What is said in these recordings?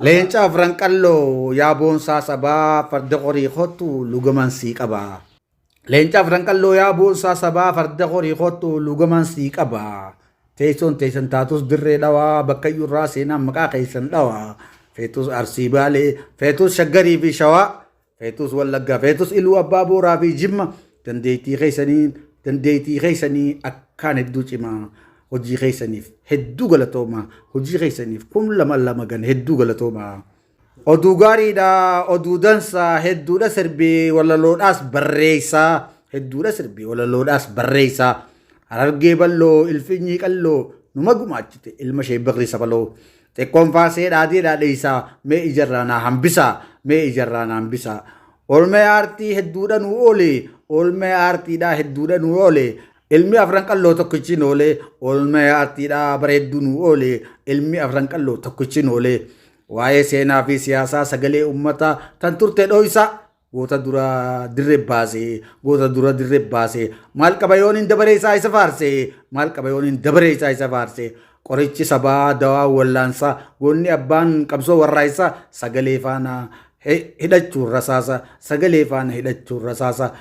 Leenca Franqalloo yaa boonsaa sabaa farda qorii kottu lugaman sii qaba. Leenca Franqalloo yaa boonsaa sabaa farda qorii kottu lugaman sii qaba. Teessoon teessan taatus dirree dhawaa bakka iyyurraa seenaan maqaa keessan dhawaa. Feetus Arsii Baalee, feetus Shaggarii fi Shawaa, feetus Wallaggaa, feetus Iluu Abbaa Booraa fi Jimma. Dandeettii keessanii akkaan hedduu cimaa. Hojii keessaniif hedduu galatooma. Hojii keessaniif kun lama gan hedduu galatooma. Oduu gaariidha, oduu dansaa, hedduudha sirbee walaloodhaas barreessaa. Hedduudha sirbee walaloodhaas barreessaa. Harargee balloo, ilfinyii qalloo, numa gumaachite ilma ishee Bikrii Sabaloo. Xiqqoon faasee dhaadeedhaa dheessaa, mee ijarraa naa hambisaa, mee ijarraa naa hambisaa. Oolmee aartii hedduudha nuu oole, oolmee aartiidhaa hedduudha nuu oole. Ilmi afran qalloo tokkichi oole, oolmee aartiidhaa bareedduu nuu oole, ilmi afran qalloo tokkichi oole. Waa'ee seenaa fi siyaasaa sagalee uummataa tan turte dho'isaa. Goota dura dirree baasee, goota dura dirree baasee. Maal qaba yoon hin dabaree isaa isa faarsee, maal qaba yoon hin dabaree isaa isa faarsee. Qorichi sabaa dawaa wallaansaa, goonni abbaan qabsoo warraa isaa sagalee faana hidhachuun rasaasa, sagalee faana hidhachuun rasaasa.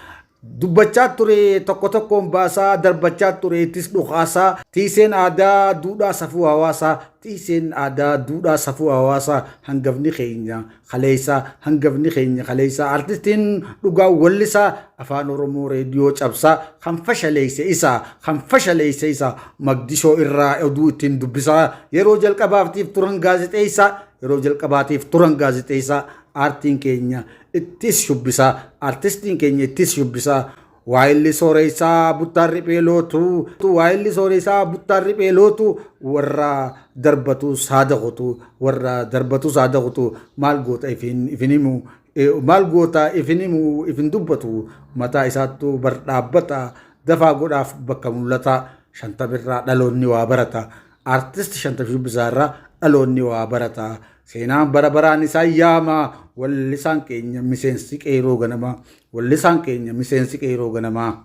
Dubbachaa ture tokko tokkoon baasaa, darbachaa ture ittis dhukaasaa. Tiiseen aadaa duudhaa safuu hawaasaa, tiiseen aadaa duudhaa safuu hawaasaa. Hangafni keenya kaleessaa, hangafni keenya kaleessaa. Artistiin dhugaa wallisaa afaan Oromoo reediyoo cabsaa. Kan fashaleesse isaa, kan fashaleesse isaa. Magdishoo irraa oduu ittiin dubbisaa. Yeroo jalqabaatiif turan gaazexeessaa, yeroo jalqabaatiif turan gaazexeessaa. Aartiin keenya ittis shubbisaa, artistiin keenya ittis shubbisaa. Waa'illi sooressaa buttaarri pheelootu, waa'illi sooressaa buttaarri pheelootu warra darbatu saada qotu, warra darbatu saada qotu. Maal goota ifin himu, maal goota ifin himu ifin dubbatu. Mataa isaattu bar dhaabbata, dafaa godhaaf bakka mul'ata. Shantamirraa dhaloonni waa barata. Artist shantaf shubbisaarraa dhaloonni waa barata. Seenaan bara baraan isaa yaama. Wallisaan keenya miseensi qeeroo ganamaa. Wallisaan keenya miseensi qeeroo ganamaa.